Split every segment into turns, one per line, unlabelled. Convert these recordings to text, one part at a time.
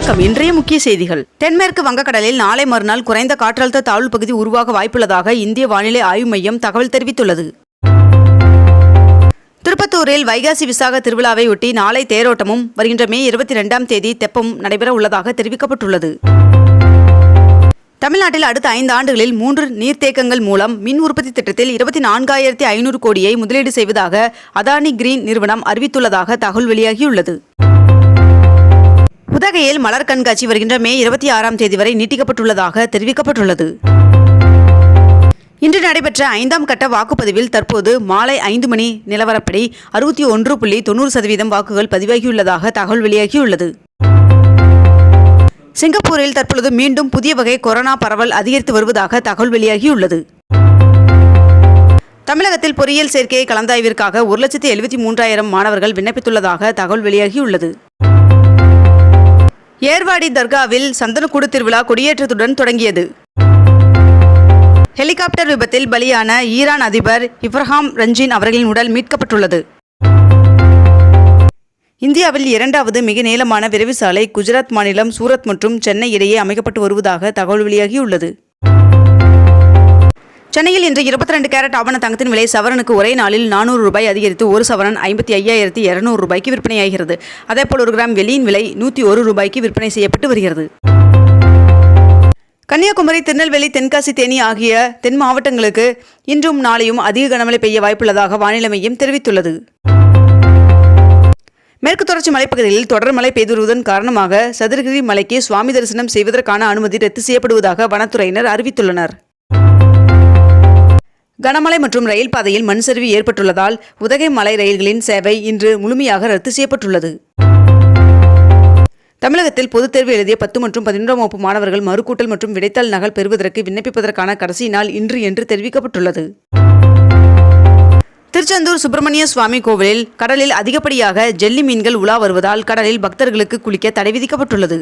வணக்கம். இன்றைய முக்கிய செய்திகள். தென்மேற்கு வங்கக்கடலில் நாளை மறுநாள் குறைந்த காற்றழுத்த தாழ்வு பகுதி உருவாக வாய்ப்புள்ளதாக இந்திய வானிலை ஆய்வு மையம் தகவல் தெரிவித்துள்ளது. திருப்பத்தூரில் வைகாசி விசாக திருவிழாவை ஒட்டி நாளை தேரோட்டமும் வருகின்ற மே 22ஆம் தேதி தெப்பமும் நடைபெற உள்ளதாக தெரிவிக்கப்பட்டுள்ளது. தமிழ்நாட்டில் அடுத்த 5 ஆண்டுகளில் 3 நீர்த்தேக்கங்கள் மூலம் மின் உற்பத்தி திட்டத்தில் 24,500 கோடியை முதலீடு செய்வதாக அதானி கிரீன் நிறுவனம் அறிவித்துள்ளதாக தகவல் வெளியாகியுள்ளது. உதகையில் மலர் கண்காட்சி வருகின்ற மே 26ஆம் தேதி வரை நீட்டிக்கப்பட்டுள்ளதாக தெரிவிக்கப்பட்டுள்ளது. இன்று நடைபெற்ற 5ஆம் கட்ட வாக்குப்பதிவில் தற்போது மாலை 5 மணி நிலவரப்படி 61.90% வாக்குகள் பதிவாகியுள்ளதாக தகவல் வெளியாகியுள்ளது. சிங்கப்பூரில் தற்பொழுது மீண்டும் புதிய வகை கொரோனா பரவல் அதிகரித்து வருவதாக தகவல் வெளியாகியுள்ளது. தமிழகத்தில் பொறியியல் சேர்க்கை கலந்தாய்விற்காக 1,73,000 மாணவர்கள் விண்ணப்பித்துள்ளதாக தகவல் வெளியாகியுள்ளது. ஏர்வாடி தர்காவில் சந்தனக்கூடு திருவிழா கொடியேற்றத்துடன் தொடங்கியது. ஹெலிகாப்டர் விபத்தில் பலியான ஈரான் அதிபர் இப்ராஹிம் ரஞ்சின் அவர்களின் உடல் மீட்கப்பட்டுள்ளது. இந்தியாவில் 2வது மிக நீளமான விரைவு சாலை குஜராத் மாநிலம் சூரத் மற்றும் சென்னை இடையே அமைக்கப்பட்டு வருவதாக தகவல் வெளியாகியுள்ளது. சென்னையில் இன்று 22 கேரட் ஆபண தங்கத்தின் விலை சவரனுக்கு ஒரே நாளில் 400 ரூபாய் அதிகரித்து ஒரு சவரன் 55,200 ரூபாய்க்கு விற்பனையாகிறது. அதேபோல் 1 கிராம் வெள்ளியின் விலை 101 ரூபாய்க்கு விற்பனை செய்யப்பட்டு வருகிறது. கன்னியாகுமரி, திருநெல்வேலி, தென்காசி, தேனி ஆகிய தென் மாவட்டங்களுக்கு இன்றும் நாளையும் அதிக கனமழை பெய்ய வாய்ப்புள்ளதாக வானிலை மையம் தெரிவித்துள்ளது. மேற்கு தொடர்ச்சி மலைப்பகுதிகளில் தொடர் மழை பெய்து வருவதன் காரணமாக சதுரகிரி மலைக்கு சுவாமி தரிசனம் செய்வதற்கான அனுமதி ரத்து செய்யப்படுவதாக வனத்துறையினர் அறிவித்துள்ளனர். கனமழை மற்றும் ரயில் பாதையில் மண் சரிவு ஏற்பட்டுள்ளதால் உதகை மலை ரயில்களின் சேவை இன்று முழுமையாக ரத்து செய்யப்பட்டுள்ளது. தமிழகத்தில் பொதுத் தேர்வு எழுதிய 10 மற்றும் 11ஆம் வகுப்பு மாணவர்கள் மறுகூட்டல் மற்றும் விடைத்தாள் நகல் பெறுவதற்கு விண்ணப்பிப்பதற்கான கடைசி நாள் இன்று என்று தெரிவிக்கப்பட்டுள்ளது. திருச்செந்தூர் சுப்பிரமணிய சுவாமி கோவிலில் கடலில் அதிகப்படியாக ஜெல்லி மீன்கள் உலா வருவதால் கடலில் பக்தர்களுக்கு குளிக்க தடை விதிக்கப்பட்டுள்ளது.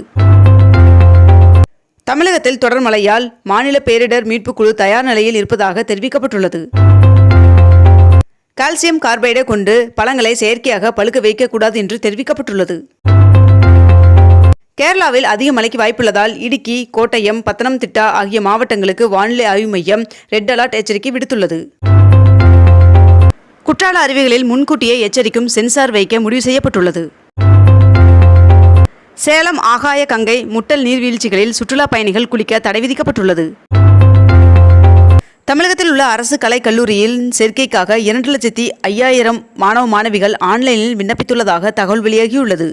தமிழகத்தில் தொடர் மழையால் மாநில பேரிடர் மீட்பு குழு தயார் நிலையில் இருப்பதாக தெரிவிக்கப்பட்டுள்ளது. கால்சியம் கார்பைடை கொண்டு பழங்களை செயற்கையாக பழுக்க வைக்கக்கூடாது என்று தெரிவிக்கப்பட்டுள்ளது. கேரளாவில் அதிக மழைக்கு வாய்ப்புள்ளதால் இடுக்கி, கோட்டயம், பத்தனம்திட்டா ஆகிய மாவட்டங்களுக்கு வானிலை ஆய்வு மையம் ரெட் அலர்ட் எச்சரிக்கை விடுத்துள்ளது. குற்றால அருவிகளில் முன்கூட்டியே எச்சரிக்கும் சென்சார் வைக்க முடிவு செய்யப்பட்டுள்ளது. சேலம் ஆகாய கங்கை முட்டல் நீர்வீழ்ச்சிகளில் சுற்றுலா பயணிகள் குளிக்க தடை விதிக்கப்பட்டுள்ளது. தமிழகத்தில் உள்ள அரசு கலை கல்லூரியில் சேர்க்கைக்காக 2,05,000 மாணவ மாணவிகள் ஆன்லைனில் விண்ணப்பித்துள்ளதாக தகவல் வெளியாகியுள்ளது.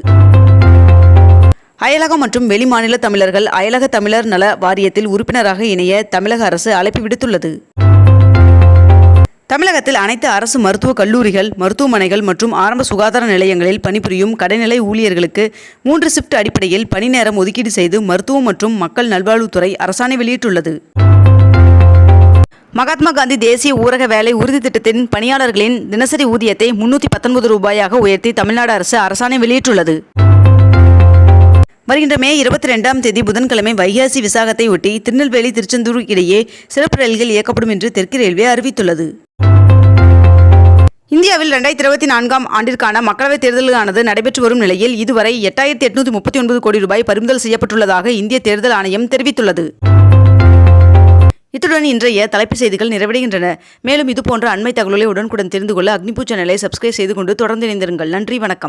அயலகம் மற்றும் வெளிமாநில தமிழர்கள் அயலக தமிழர் நல வாரியத்தில் உறுப்பினராக இணைய தமிழக அரசு அழைப்பு விடுத்துள்ளது. தமிழகத்தில் அனைத்து அரசு மருத்துவக் கல்லூரிகள், மருத்துவமனைகள் மற்றும் ஆரம்ப சுகாதார நிலையங்களில் பணிபுரியும் கடைநிலை ஊழியர்களுக்கு 3 ஷிப்ட் அடிப்படையில் பணி நேரம் ஒதுக்கீடு செய்து மருத்துவம் மற்றும் மக்கள் நல்வாழ்வுத்துறை அரசாணை வெளியிட்டுள்ளது. மகாத்மா காந்தி தேசிய ஊரக வேலை உறுதி திட்டத்தின் பணியாளர்களின் தினசரி ஊதியத்தை 319 ரூபாயாக உயர்த்தி தமிழ்நாடு அரசு அரசாணை வெளியிட்டுள்ளது. வருகின்ற மே 22ஆம் தேதி புதன்கிழமை வைகாசி விசாகத்தை ஒட்டி திருநெல்வேலி, திருச்செந்தூர் இடையே சிறப்பு ரயில்கள் இயக்கப்படும் என்று தெற்கு ரயில்வே அறிவித்துள்ளது. இந்தியாவில் 2024ஆம் ஆண்டிற்கான மக்களவைத் தேர்தலானது நடைபெற்று வரும் நிலையில் இதுவரை 8,839 கோடி ரூபாய் பறிமுதல் செய்யப்பட்டுள்ளதாக இந்திய தேர்தல் ஆணையம் தெரிவித்துள்ளது. இத்துடன் இன்றைய தலைப்புச் செய்திகள் நிறைவடைகின்றன. மேலும் இதுபோன்ற அண்மை தகவல்களை உடனுக்குடன் தெரிந்து கொள்ள அக்னிபூ சேனலை சப்ஸ்கிரைப் செய்து கொண்டு தொடர்ந்து இணைந்திருங்கள். நன்றி, வணக்கம்.